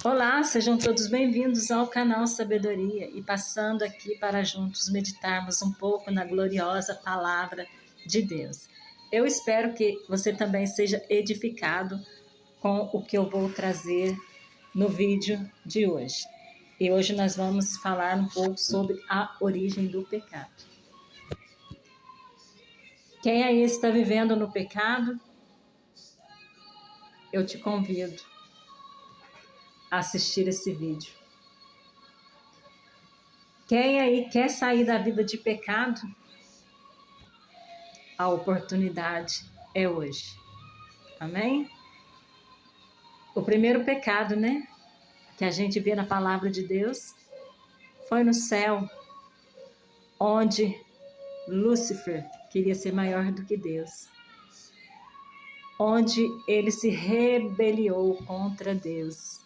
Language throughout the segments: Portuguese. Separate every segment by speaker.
Speaker 1: Olá, sejam todos bem-vindos ao canal Sabedoria e passando aqui para juntos meditarmos um pouco na gloriosa palavra de Deus. Eu espero que você também seja edificado com o que eu vou trazer no vídeo de hoje. E hoje nós vamos falar um pouco sobre a origem do pecado. Quem aí está vivendo no pecado, eu te convido a assistir esse vídeo. Quem aí quer sair da vida de pecado, a oportunidade é hoje. Amém? O primeiro pecado, né, que a gente vê na palavra de Deus, foi no céu, onde Lúcifer queria ser maior do que Deus. Onde ele se rebeliou contra Deus.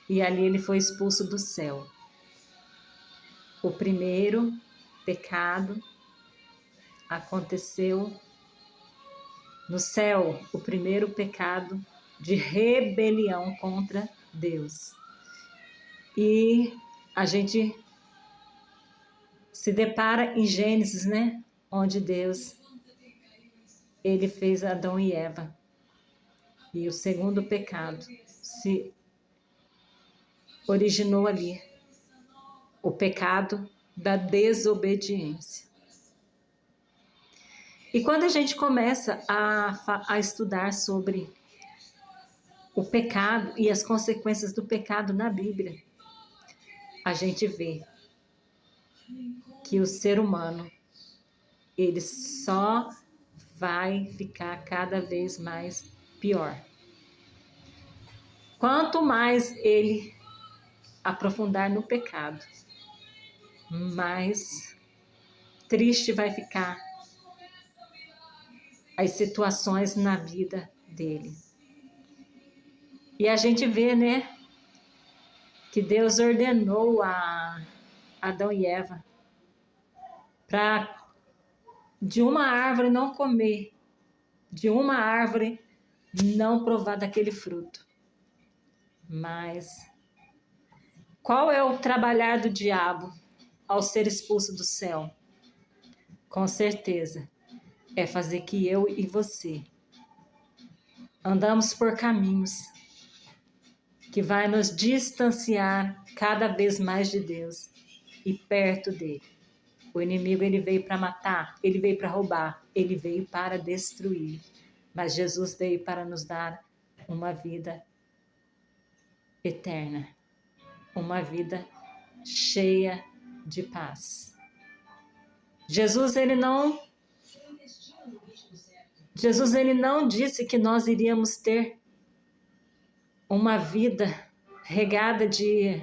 Speaker 1: E ali ele foi expulso do céu. O primeiro pecado aconteceu no céu, o primeiro pecado de rebelião contra Deus. E a gente se depara em Gênesis, né? Onde Deus, ele fez Adão e Eva. E o segundo pecado se originou ali. O pecado da desobediência. E quando a gente começa a estudar sobre o pecado e as consequências do pecado na Bíblia, a gente vê que o ser humano, ele só vai ficar cada vez mais pior. Quanto mais ele aprofundar no pecado, mais triste vai ficar as situações na vida dele. E a gente vê, né, que Deus ordenou a Adão e Eva para de uma árvore não comer, de uma árvore não provar daquele fruto. Mas qual é o trabalhar do diabo ao ser expulso do céu? Com certeza, é fazer que eu e você andamos por caminhos que vai nos distanciar cada vez mais de Deus e perto dele. O inimigo, ele veio para matar, ele veio para roubar, ele veio para destruir. Mas Jesus veio para nos dar uma vida eterna, uma vida cheia de paz. Jesus ele não disse que nós iríamos ter uma vida regada de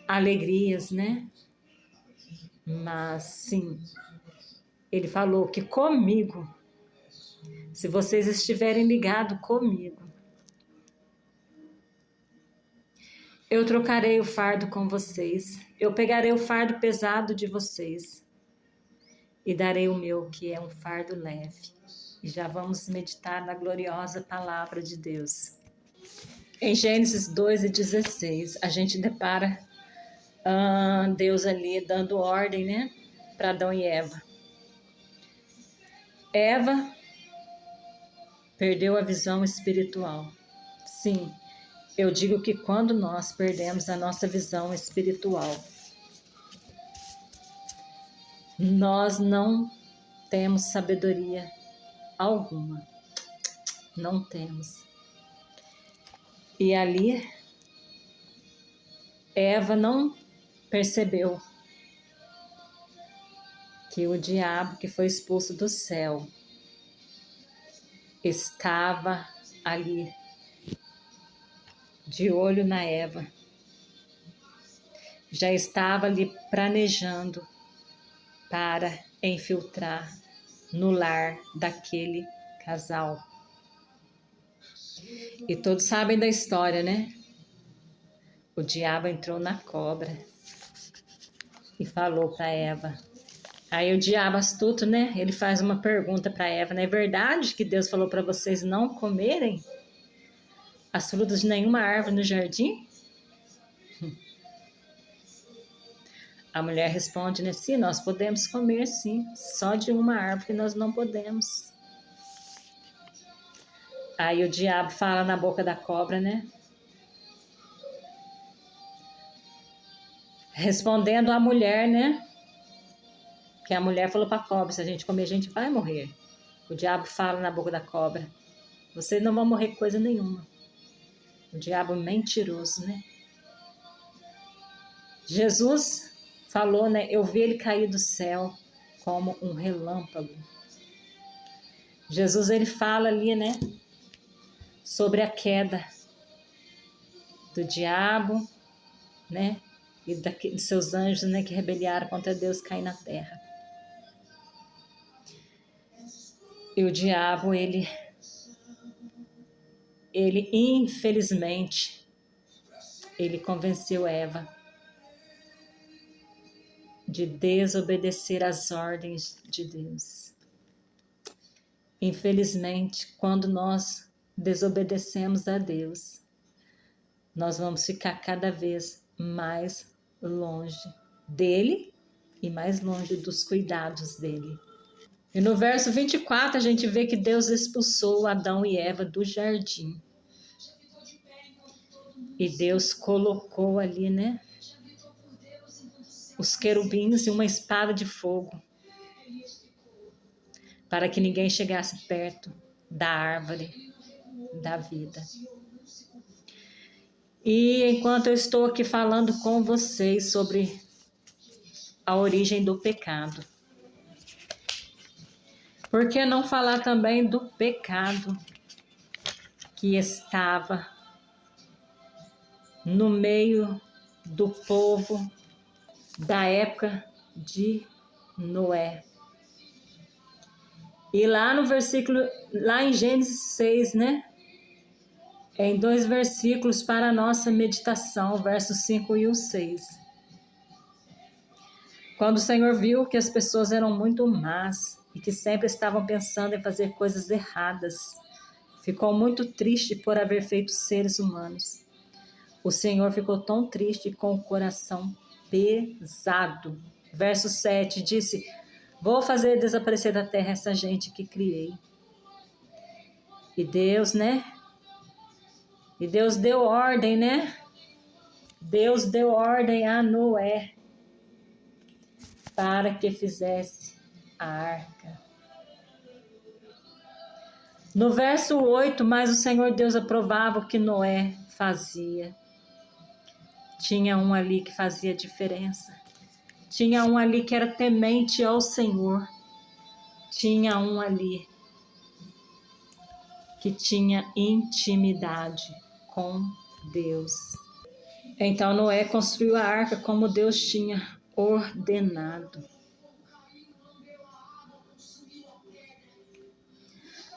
Speaker 1: alegrias, né? Mas sim, ele falou que comigo, se vocês estiverem ligados comigo, eu trocarei o fardo com vocês, eu pegarei o fardo pesado de vocês e darei o meu, que é um fardo leve. E já vamos meditar na gloriosa palavra de Deus. Em Gênesis 2:16, a gente depara Deus ali dando ordem, né, para Adão e Eva. Eva perdeu a visão espiritual. Sim, eu digo que quando nós perdemos a nossa visão espiritual, nós não temos sabedoria alguma. Não temos. E ali, Eva não percebeu que o diabo que foi expulso do céu estava ali, de olho na Eva. Já estava ali planejando para infiltrar no lar daquele casal. E todos sabem da história, né? O diabo entrou na cobra e falou para Eva Aí o diabo astuto, né? Ele faz uma pergunta para Eva, né? É verdade que Deus falou para vocês não comerem as frutas de nenhuma árvore no jardim? A mulher responde, né? Sim, nós podemos comer, sim. Só de uma árvore nós não podemos. Aí o diabo fala na boca da cobra, né? Respondendo a mulher, né? Que a mulher falou para a cobra, se a gente comer, a gente vai morrer. O diabo fala na boca da cobra, vocês não vão morrer coisa nenhuma. O diabo mentiroso, né? Jesus falou, né? Eu vi ele cair do céu como um relâmpago. Jesus, ele fala ali, né? Sobre a queda do diabo, né? E de seus anjos, né? Que rebeliaram contra Deus, cair na terra. E o diabo, ele infelizmente, ele convenceu Eva de desobedecer às ordens de Deus. Infelizmente, quando nós desobedecemos a Deus, nós vamos ficar cada vez mais longe dele e mais longe dos cuidados dele. E no verso 24 a gente vê que Deus expulsou Adão e Eva do jardim. E Deus colocou ali, né? Os querubins e uma espada de fogo para que ninguém chegasse perto da árvore da vida. E enquanto eu estou aqui falando com vocês sobre a origem do pecado, por que não falar também do pecado que estava no meio do povo da época de Noé? E lá no versículo, lá em Gênesis 6, né? Em 2 versículos para a nossa meditação, versos 5 e o 6. Quando o Senhor viu que as pessoas eram muito más e que sempre estavam pensando em fazer coisas erradas, ficou muito triste por haver feito seres humanos. O Senhor ficou tão triste com o coração pesado. Verso 7 disse: vou fazer desaparecer da terra essa gente que criei. E Deus, né? E Deus deu ordem, né? Deus deu ordem a Noé para que fizesse a arca. No verso 8, mas o Senhor Deus aprovava o que Noé fazia. Tinha um ali que fazia diferença. Tinha um ali que era temente ao Senhor. Tinha um ali que tinha intimidade com Deus. Então Noé construiu a arca como Deus tinha ordenado.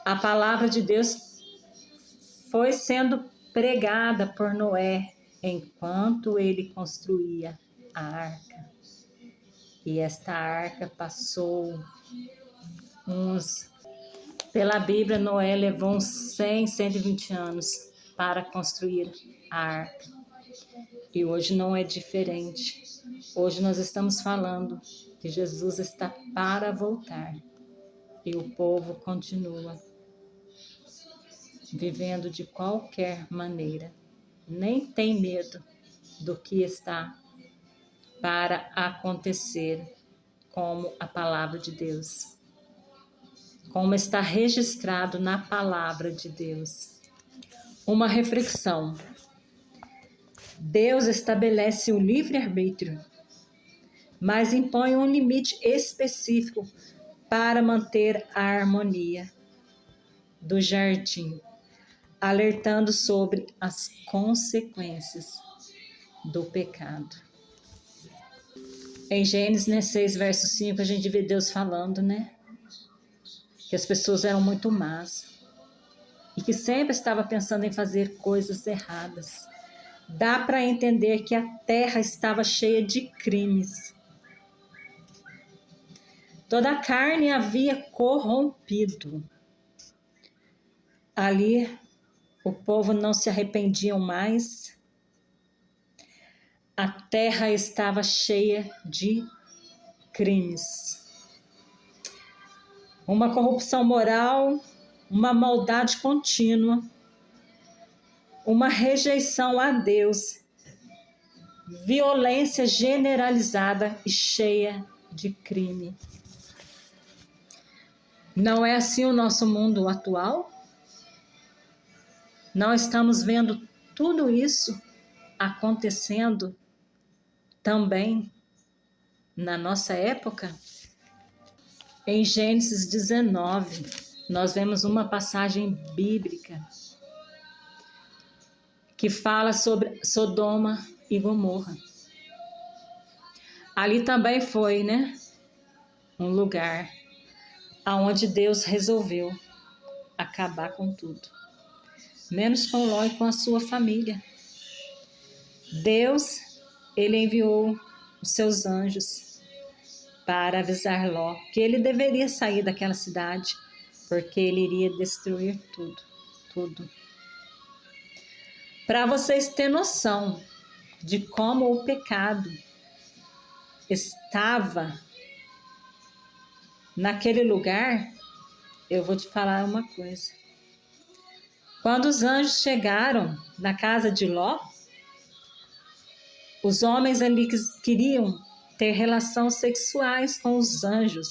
Speaker 1: A palavra de Deus foi sendo pregada por Noé enquanto ele construía a arca. E esta arca passou pela Bíblia, Noé levou uns 100, 120 anos para construir a arca. E hoje não é diferente. Hoje nós estamos falando que Jesus está para voltar. E o povo continua vivendo de qualquer maneira. Nem tem medo do que está para acontecer, como a palavra de Deus. Como está registrado na palavra de Deus. Uma reflexão. Deus estabelece o livre-arbítrio, mas impõe um limite específico para manter a harmonia do jardim, alertando sobre as consequências do pecado. Em Gênesis 6, verso 5, a gente vê Deus falando, né? Que as pessoas eram muito más e que sempre estava pensando em fazer coisas erradas. Dá para entender que a terra estava cheia de crimes. Toda a carne havia corrompido. Ali o povo não se arrependia mais. A terra estava cheia de crimes. Uma corrupção moral, uma maldade contínua, uma rejeição a Deus, violência generalizada e cheia de crime. Não é assim o nosso mundo atual? Não estamos vendo tudo isso acontecendo também na nossa época? Em Gênesis 19, nós vemos uma passagem bíblica que fala sobre Sodoma e Gomorra. Ali também foi, um lugar aonde Deus resolveu acabar com tudo, menos com Ló e com a sua família. Deus, ele enviou os seus anjos para avisar Ló que ele deveria sair daquela cidade, porque ele iria destruir tudo. Para vocês terem noção de como o pecado estava naquele lugar, eu vou te falar uma coisa. Quando os anjos chegaram na casa de Ló, os homens ali queriam ter relações sexuais com os anjos.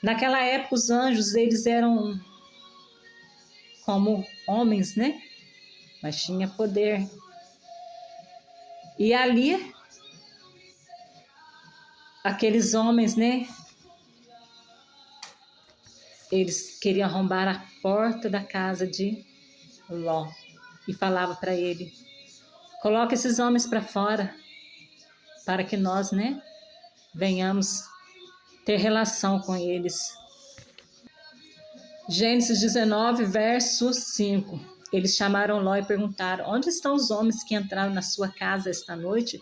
Speaker 1: Naquela época, os anjos, eles eram como homens, mas tinha poder. E ali, aqueles homens, eles queriam arrombar a porta da casa de Ló e falava para ele: coloca esses homens para fora, para que nós, venhamos ter relação com eles. Gênesis 19, verso 5. Eles chamaram Ló e perguntaram: onde estão os homens que entraram na sua casa esta noite?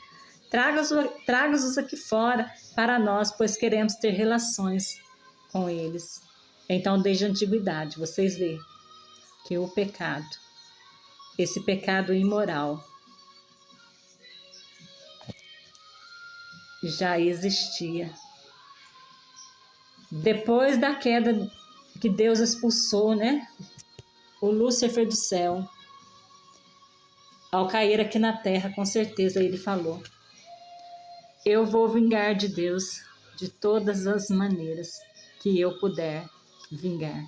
Speaker 1: Traga-os aqui fora para nós, pois queremos ter relações com eles. Então, desde a antiguidade, vocês veem que o pecado, esse pecado imoral, já existia. Depois da queda que Deus expulsou, o Lúcifer do céu, ao cair aqui na terra, com certeza ele falou: eu vou vingar de Deus de todas as maneiras que eu puder vingar.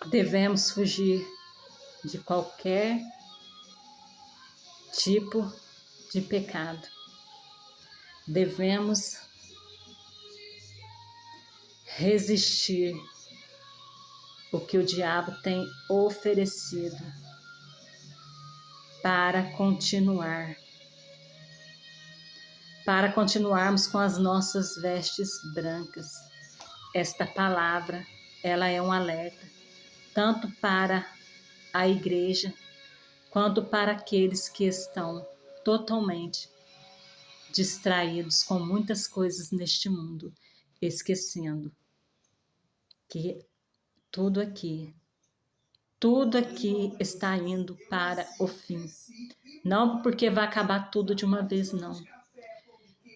Speaker 1: Devemos fugir de qualquer tipo de pecado. Devemos resistir o que o diabo tem oferecido para continuarmos com as nossas vestes brancas. Esta palavra, ela é um alerta, tanto para a igreja, quanto para aqueles que estão totalmente distraídos com muitas coisas neste mundo, esquecendo que tudo aqui está indo para o fim. Não porque vai acabar tudo de uma vez, não.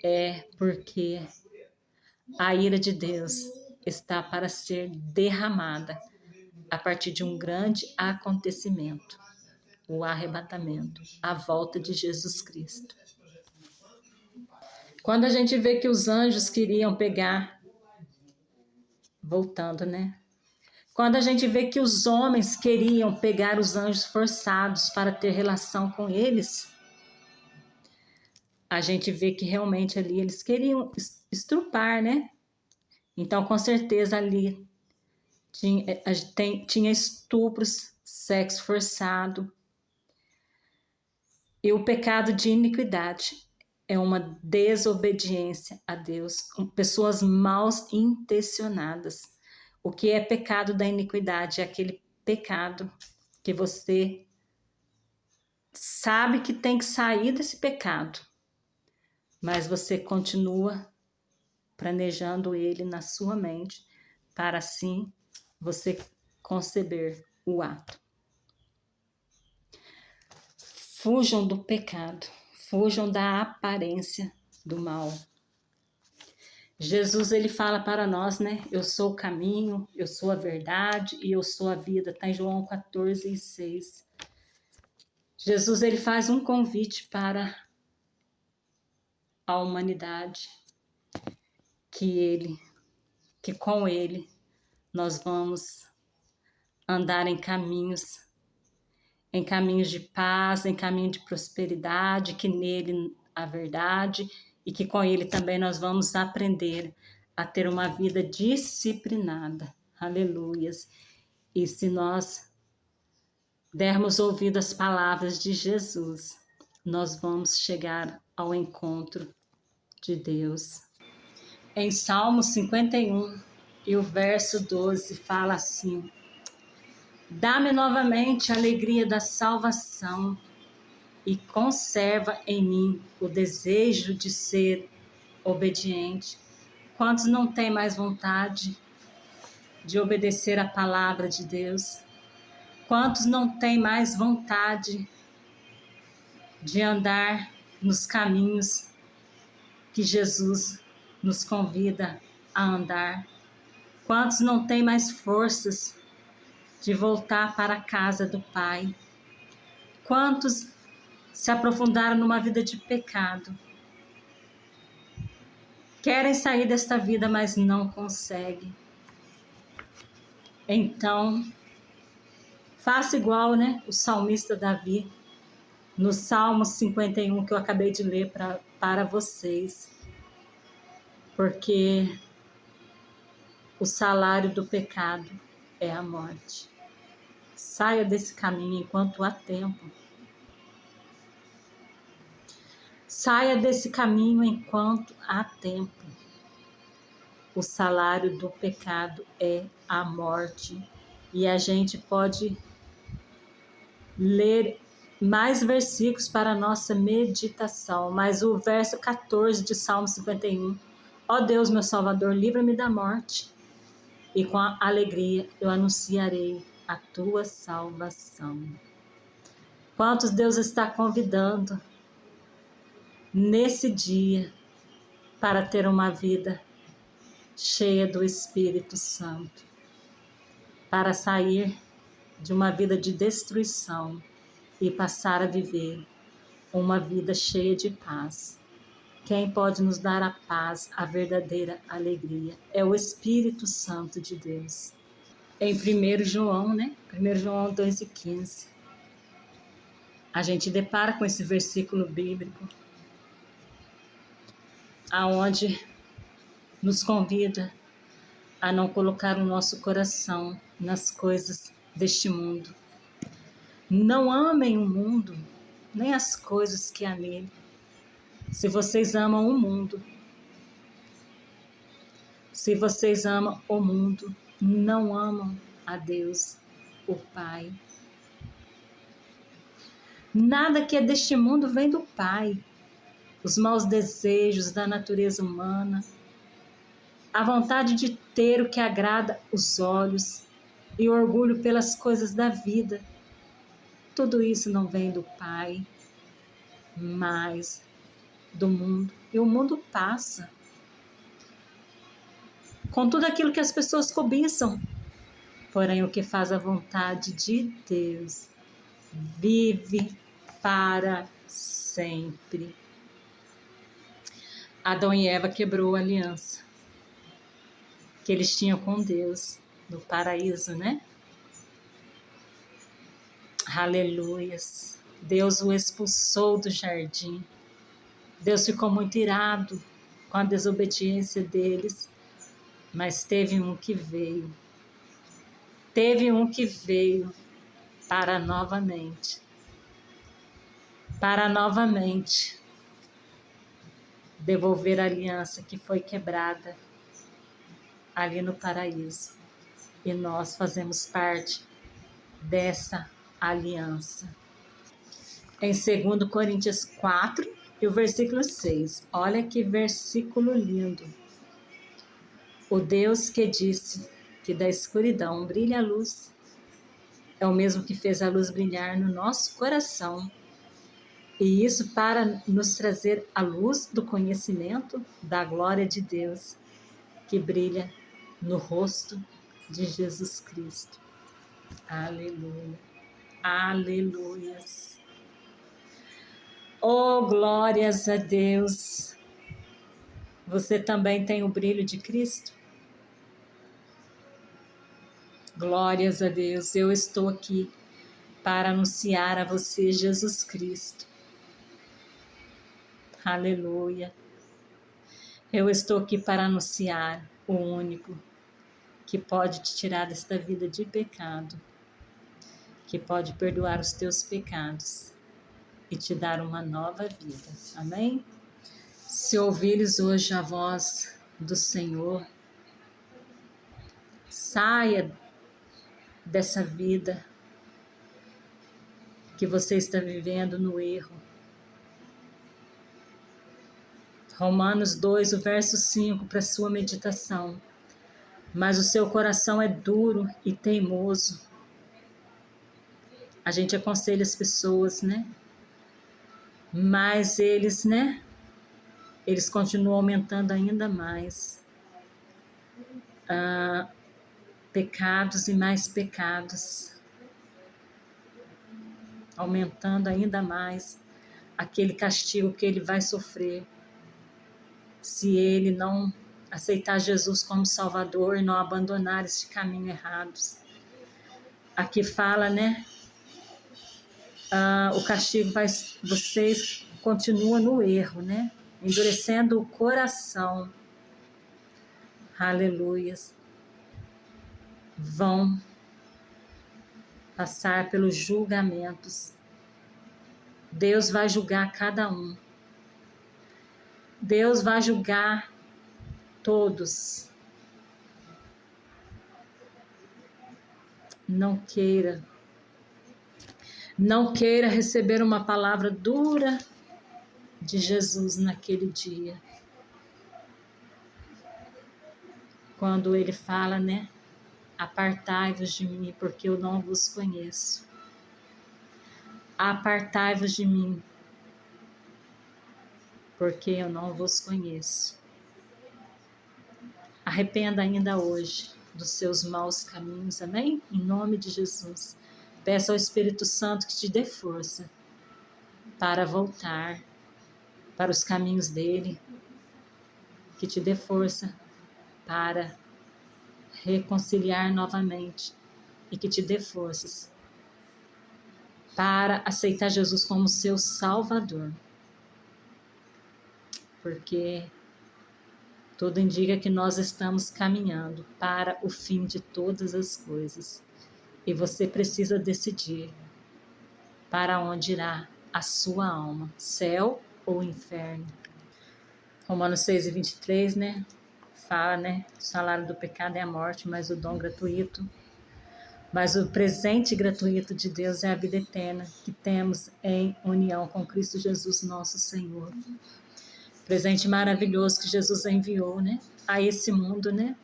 Speaker 1: É porque a ira de Deus está para ser derramada a partir de um grande acontecimento, o arrebatamento, a volta de Jesus Cristo. Quando a gente vê que os anjos queriam pegar, voltando, Quando a gente vê que os homens queriam pegar os anjos forçados para ter relação com eles, a gente vê que realmente ali eles queriam estrupar, Então, com certeza ali tinha estupros, sexo forçado. E o pecado de iniquidade é uma desobediência a Deus, pessoas mal intencionadas. O que é pecado da iniquidade? É aquele pecado que você sabe que tem que sair desse pecado, mas você continua planejando ele na sua mente, para assim você conceber o ato. Fujam do pecado, fujam da aparência do mal. Jesus, ele fala para nós, né? Eu sou o caminho, eu sou a verdade e eu sou a vida. Está em João 14:6. Jesus, ele faz um convite para a humanidade, que com ele nós vamos andar em caminhos de paz, em caminho de prosperidade, que nele há verdade e que com ele também nós vamos aprender a ter uma vida disciplinada. Aleluias. E se nós dermos ouvido às palavras de Jesus, nós vamos chegar ao encontro de Deus. Em Salmo 51, e o verso 12 fala assim: dá-me novamente a alegria da salvação e conserva em mim o desejo de ser obediente. Quantos não têm mais vontade de obedecer a palavra de Deus? Quantos não têm mais vontade de andar nos caminhos que Jesus nos convida a andar? Quantos não têm mais forças de voltar para a casa do Pai? Quantos se aprofundaram numa vida de pecado? Querem sair desta vida, mas não conseguem. Então, faça igual, né? O salmista Davi, no Salmo 51, que eu acabei de ler para vocês. Porque o salário do pecado é a morte. Saia desse caminho enquanto há tempo. Saia desse caminho enquanto há tempo. O salário do pecado é a morte. E a gente pode ler mais versículos para a nossa meditação. Mas o verso 14 de Salmo 51. Ó Deus, meu Salvador, livra-me da morte. E com a alegria eu anunciarei a tua salvação. Quantos Deus está convidando nesse dia para ter uma vida cheia do Espírito Santo, para sair de uma vida de destruição e passar a viver uma vida cheia de paz. Quem pode nos dar a paz, a verdadeira alegria, é o Espírito Santo de Deus. Em 1 João, né? 1 João 2:15, a gente depara com esse versículo bíblico, aonde nos convida a não colocar o nosso coração nas coisas deste mundo. Não amem o mundo, nem as coisas que há nele. Se vocês amam o mundo, se vocês amam o mundo, não amam a Deus, o Pai. Nada que é deste mundo vem do Pai. Os maus desejos da natureza humana, a vontade de ter o que agrada os olhos e o orgulho pelas coisas da vida, tudo isso não vem do Pai, mas do mundo. E o mundo passa com tudo aquilo que as pessoas cobiçam. Porém, o que faz a vontade de Deus vive para sempre. Adão e Eva quebrou a aliança que eles tinham com Deus no paraíso, né? Aleluias. Deus o expulsou do jardim. Deus ficou muito irado com a desobediência deles, mas teve um que veio. Teve um que veio para novamente devolver a aliança que foi quebrada ali no paraíso. E nós fazemos parte dessa aliança. Em 2 Coríntios 4, e o versículo 6. Olha que versículo lindo. O Deus que disse que da escuridão brilha a luz é o mesmo que fez a luz brilhar no nosso coração. E isso para nos trazer a luz do conhecimento da glória de Deus que brilha no rosto de Jesus Cristo. Aleluia. Aleluias. Oh, glórias a Deus. Você também tem o brilho de Cristo? Glórias a Deus. Eu estou aqui para anunciar a você Jesus Cristo. Aleluia. Eu estou aqui para anunciar o único que pode te tirar desta vida de pecado, que pode perdoar os teus pecados e te dar uma nova vida. Amém? Se ouvires hoje a voz do Senhor, saia dessa vida que você está vivendo no erro. Romanos 2, o verso 5, para sua meditação. Mas o seu coração é duro e teimoso. A gente aconselha as pessoas, né? Mas eles, né? Eles continuam aumentando ainda mais. Pecados e mais pecados. Aumentando ainda mais aquele castigo que ele vai sofrer se ele não aceitar Jesus como Salvador e não abandonar este caminho errado. Aqui fala, né? O castigo vai... Vocês continuam no erro, né? Endurecendo o coração. Aleluias. Vão passar pelos julgamentos. Deus vai julgar cada um. Deus vai julgar todos. Não queira receber uma palavra dura de Jesus naquele dia. Quando ele fala, né? Apartai-vos de mim, porque eu não vos conheço. Apartai-vos de mim, porque eu não vos conheço. Arrependa ainda hoje dos seus maus caminhos, amém? Em nome de Jesus. Peça ao Espírito Santo que te dê força para voltar para os caminhos dele, que te dê força para reconciliar novamente e que te dê forças para aceitar Jesus como seu Salvador. Porque tudo indica que nós estamos caminhando para o fim de todas as coisas. E você precisa decidir para onde irá a sua alma, céu ou inferno. Romanos 6:23, né? Fala, né? O salário do pecado é a morte, mas o dom gratuito. Mas o presente gratuito de Deus é a vida eterna que temos em união com Cristo Jesus, nosso Senhor. Presente maravilhoso que Jesus enviou, né? A esse mundo, né?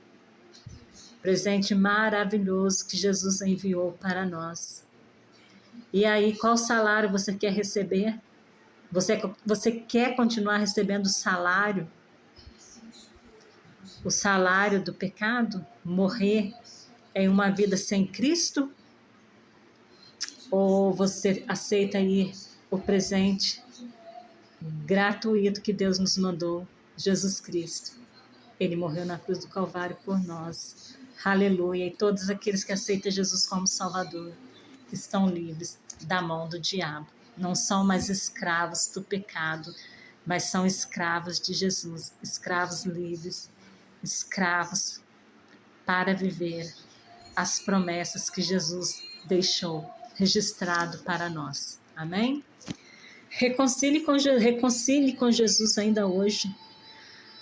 Speaker 1: Presente maravilhoso que Jesus enviou para nós. E aí, qual salário você quer receber? Você quer continuar recebendo o salário do pecado? Morrer em uma vida sem Cristo? Ou você aceita aí o presente gratuito que Deus nos mandou, Jesus Cristo? Ele morreu na cruz do Calvário por nós. Aleluia. E todos aqueles que aceitam Jesus como Salvador estão livres da mão do diabo. Não são mais escravos do pecado, mas são escravos de Jesus, escravos livres, escravos para viver as promessas que Jesus deixou registrado para nós. Amém? Reconcilie com Jesus ainda hoje.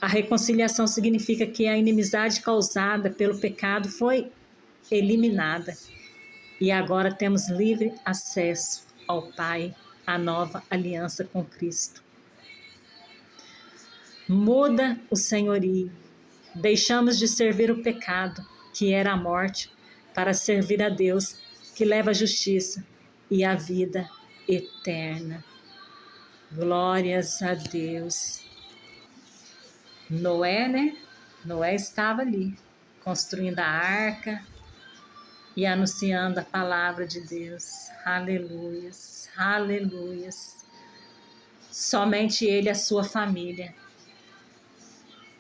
Speaker 1: A reconciliação significa que a inimizade causada pelo pecado foi eliminada e agora temos livre acesso ao Pai, a nova aliança com Cristo. Muda o senhorio Deixamos de servir o pecado, que era a morte, para servir a Deus, que leva a justiça e a vida eterna. Glórias a Deus. Noé, né? Noé estava ali, construindo a arca e anunciando a palavra de Deus. Aleluias, aleluias. Somente ele e a sua família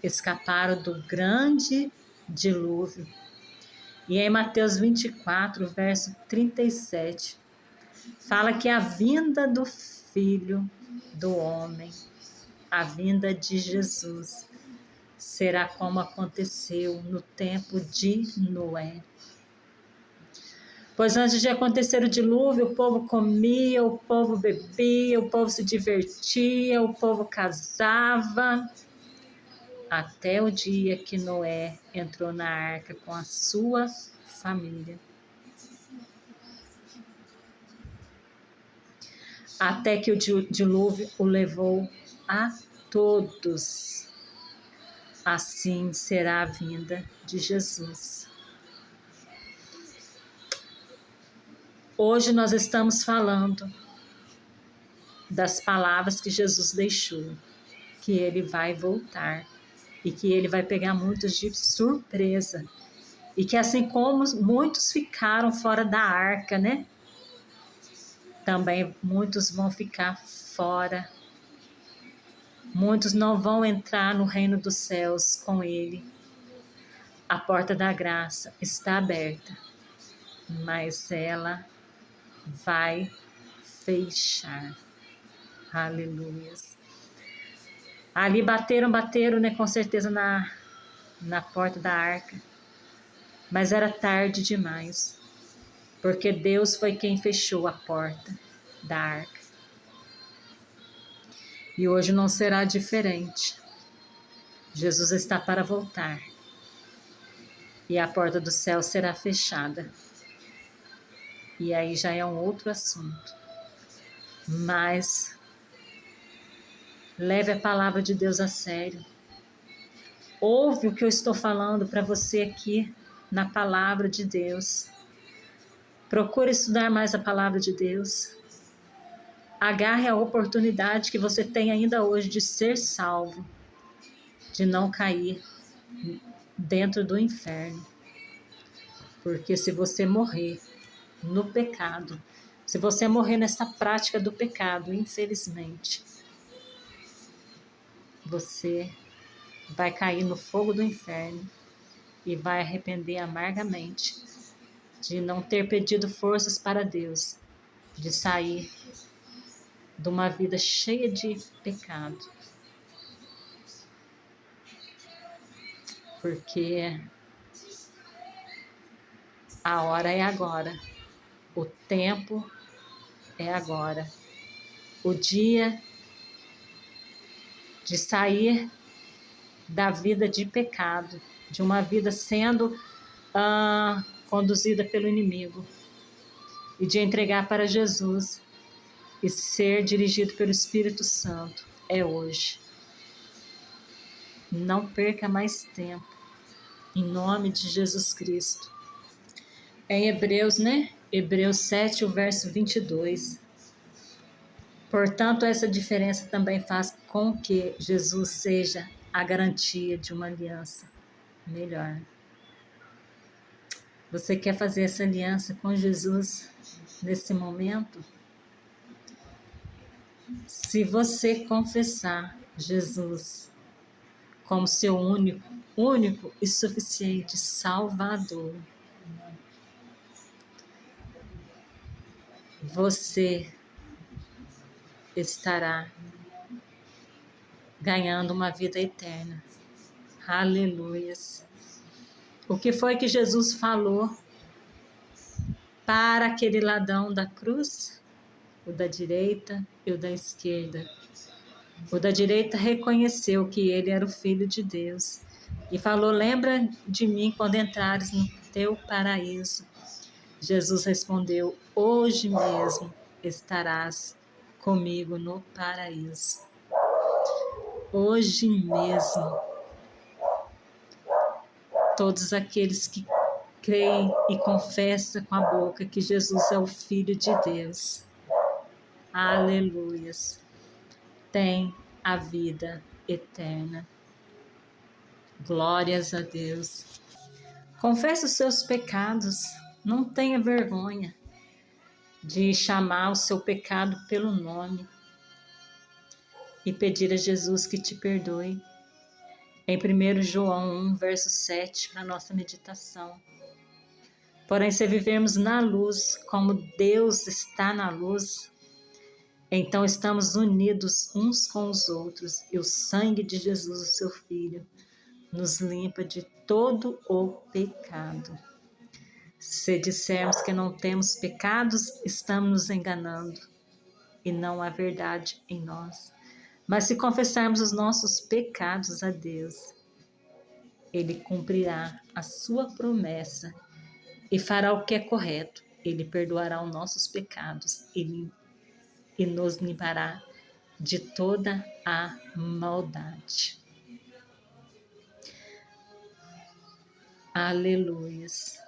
Speaker 1: escaparam do grande dilúvio. E em Mateus 24, verso 37, fala que a vinda do Filho do Homem, a vinda de Jesus, será como aconteceu no tempo de Noé. Pois antes de acontecer o dilúvio, o povo comia, o povo bebia, o povo se divertia, o povo casava, até o dia que Noé entrou na arca com a sua família. Até que o dilúvio o levou a todos. Assim será a vinda de Jesus. Hoje nós estamos falando das palavras que Jesus deixou, que ele vai voltar e que ele vai pegar muitos de surpresa. E que assim como muitos ficaram fora da arca, né? Também muitos vão ficar fora. Muitos não vão entrar no reino dos céus com ele. A porta da graça está aberta, mas ela vai fechar. Aleluia. Ali bateram, né, com certeza na porta da arca. Mas era tarde demais, porque Deus foi quem fechou a porta da arca. E hoje não será diferente. Jesus está para voltar. E a porta do céu será fechada. E aí já é um outro assunto. Mas leve a palavra de Deus a sério. Ouve o que eu estou falando para você aqui na palavra de Deus. Procure estudar mais a palavra de Deus. Agarre a oportunidade que você tem ainda hoje de ser salvo, de não cair dentro do inferno. Porque se você morrer no pecado, se você morrer nessa prática do pecado, infelizmente, você vai cair no fogo do inferno e vai arrepender amargamente de não ter pedido forças para Deus, de sair de uma vida cheia de pecado. Porque a hora é agora, o tempo é agora, o dia de sair da vida de pecado, de uma vida sendo conduzida pelo inimigo, e de entregar para Jesus e ser dirigido pelo Espírito Santo é hoje. Não perca mais tempo, em nome de Jesus Cristo. Em Hebreus, né? Hebreus 7, o verso 22. Portanto, essa diferença também faz com que Jesus seja a garantia de uma aliança melhor. Você quer fazer essa aliança com Jesus nesse momento? Se você confessar Jesus como seu único e suficiente Salvador, você estará ganhando uma vida eterna. Aleluias. O que foi que Jesus falou para aquele ladrão da cruz? O da direita e o da esquerda. O da direita reconheceu que ele era o Filho de Deus e falou: lembra de mim quando entrares no teu paraíso. Jesus respondeu: hoje mesmo estarás comigo no paraíso. Hoje mesmo. todos aqueles que creem e confessam com a boca que Jesus é o Filho de Deus. Aleluias. Tem a vida eterna. Glórias a Deus. Confesse os seus pecados. Não tenha vergonha de chamar o seu pecado pelo nome e pedir a Jesus que te perdoe. Em 1 João 1, verso 7, para a nossa meditação. Porém, se vivermos na luz, como Deus está na luz, então estamos unidos uns com os outros, e o sangue de Jesus, o seu Filho, nos limpa de todo o pecado. Se dissermos que não temos pecados, estamos nos enganando, e não há verdade em nós. Mas se confessarmos os nossos pecados a Deus, Ele cumprirá a sua promessa e fará o que é correto. Ele perdoará os nossos pecados e nos limpará de toda a maldade. Aleluias.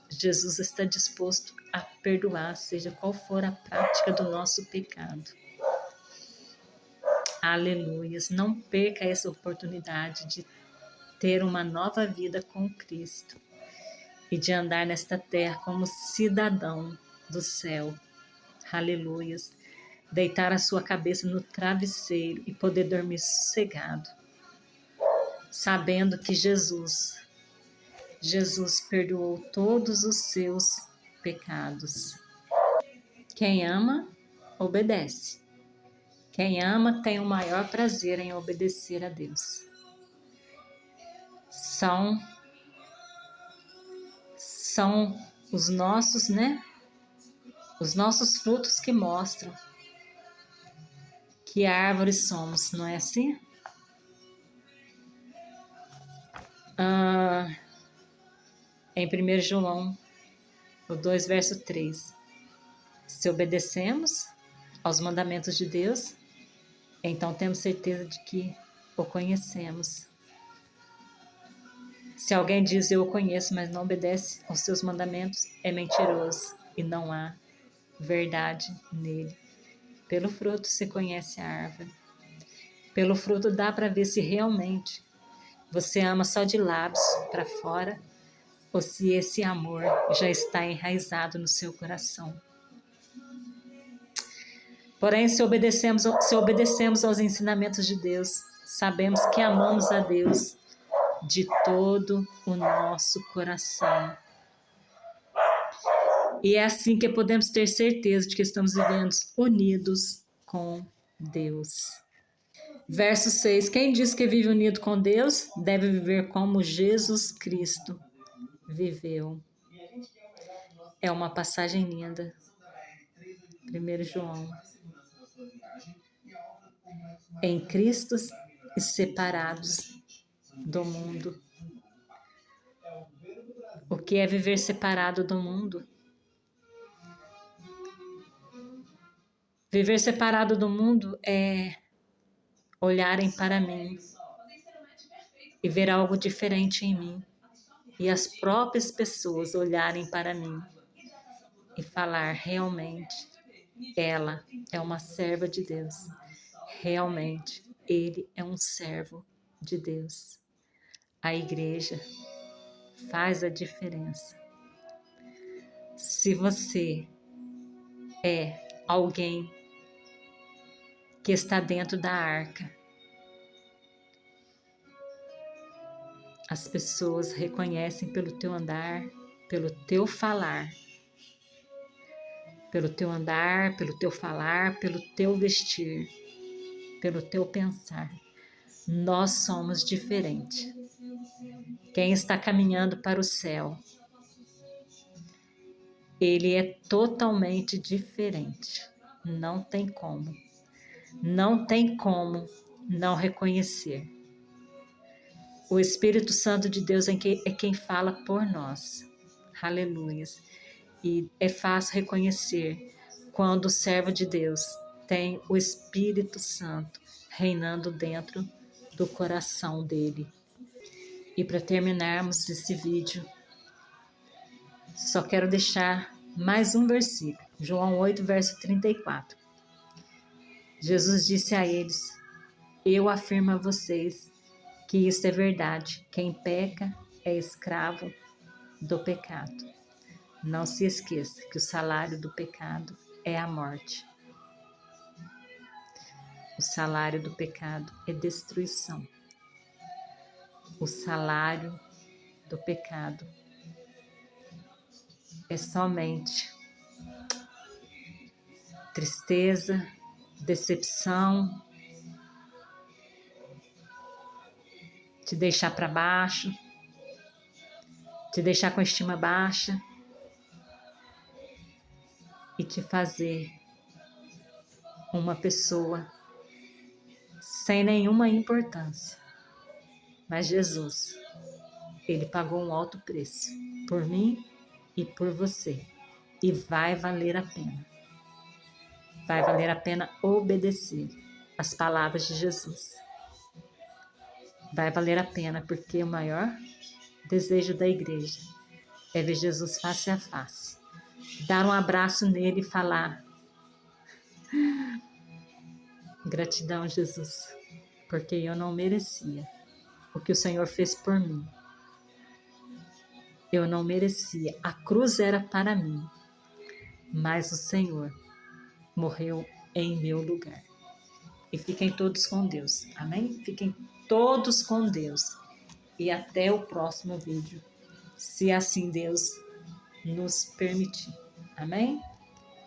Speaker 1: Jesus está disposto a perdoar, seja qual for a prática do nosso pecado. Aleluias. Não perca essa oportunidade de ter uma nova vida com Cristo e de andar nesta terra como cidadão do céu. Aleluias. Deitar a sua cabeça no travesseiro e poder dormir sossegado, sabendo que Jesus perdoou todos os seus pecados. Quem ama, obedece. Quem ama tem o maior prazer em obedecer a Deus. São os nossos, Os nossos frutos que mostram que árvores somos, não é assim? Em 1 João 2, verso 3. Se obedecemos aos mandamentos de Deus, então temos certeza de que o conhecemos. Se alguém diz eu o conheço, mas não obedece aos seus mandamentos, é mentiroso e não há verdade nele. Pelo fruto se conhece a árvore. Pelo fruto dá para ver se realmente você ama só de lábios para fora ou se esse amor já está enraizado no seu coração. Porém, se obedecemos aos ensinamentos de Deus, sabemos que amamos a Deus de todo o nosso coração. E é assim que podemos ter certeza de que estamos vivendo unidos com Deus. Verso 6. Quem diz que vive unido com Deus, deve viver como Jesus Cristo viveu. É uma passagem linda. 1 João. Em Cristo e separados do mundo. O que é viver separado do mundo? Viver separado do mundo é olharem para mim e ver algo diferente em mim. E as próprias pessoas olharem para mim e falar, realmente, ela é uma serva de Deus. Realmente, ele é um servo de Deus. A igreja faz a diferença. Se você é alguém que está dentro da arca, as pessoas reconhecem pelo teu andar, pelo teu falar. Pelo teu andar, pelo teu falar, pelo teu vestir, pelo teu pensar. Nós somos diferentes. Quem está caminhando para o céu, ele é totalmente diferente. Não tem como. Não tem como não reconhecer. O Espírito Santo de Deus é quem fala por nós. Aleluias. E é fácil reconhecer quando o servo de Deus tem o Espírito Santo reinando dentro do coração dele. E para terminarmos esse vídeo, só quero deixar mais um versículo. João 8, verso 34. Jesus disse a eles: eu afirmo a vocês que isso é verdade. Quem peca é escravo do pecado. Não se esqueça que o salário do pecado é a morte. O salário do pecado é destruição. O salário do pecado é somente tristeza, decepção, te deixar para baixo, te deixar com a estima baixa e te fazer uma pessoa sem nenhuma importância. Mas Jesus, Ele pagou um alto preço por mim e por você. E vai valer a pena. Vai valer a pena obedecer as palavras de Jesus. Vai valer a pena, porque o maior desejo da igreja é ver Jesus face a face. Dar um abraço nele e falar: gratidão, Jesus, porque eu não merecia o que o Senhor fez por mim. Eu não merecia. A cruz era para mim, mas o Senhor morreu em meu lugar. E fiquem todos com Deus. Amém? Fiquem todos com Deus. E até o próximo vídeo, se assim Deus nos permitir. Amém?